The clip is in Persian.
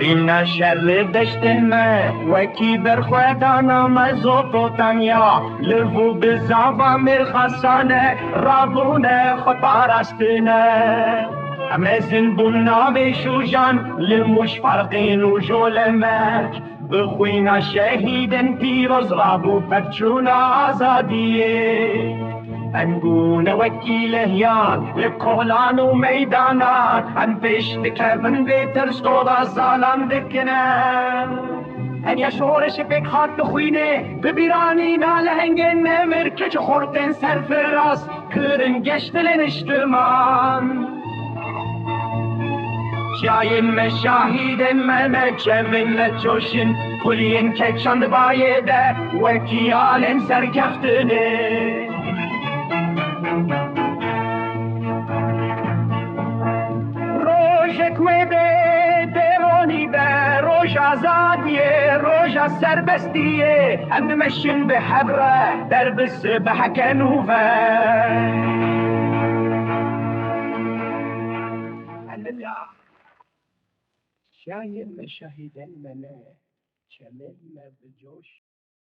بخوینا شر دشتنه وکی برخوادانا مزوپوتامیا لفو بزاوا مرخصانه رابونه خود پارستنه امازن بونا بشوجان لمش فرقين وجول ماك بخوينا شهيدا بيروز رابو فتشونا آزادية أنقونا وكيل هيان لكولان وميدانات أنفش تكفن بيتر سكولا زالان دكنان أن يشورش بك خاط بخوينه ببيراني نالهنگن نمر كج خورتن سر فراس كرن گشتلن اشتمان شاين مشاهد ملك من جوشن كلين كشان بايده وكيال سركفتنه روشك وده دروني ده روش آزادية روش سربستية هم مشن بحبره دربس بحكنوفه شاين مشاهد الملك شمل بجوش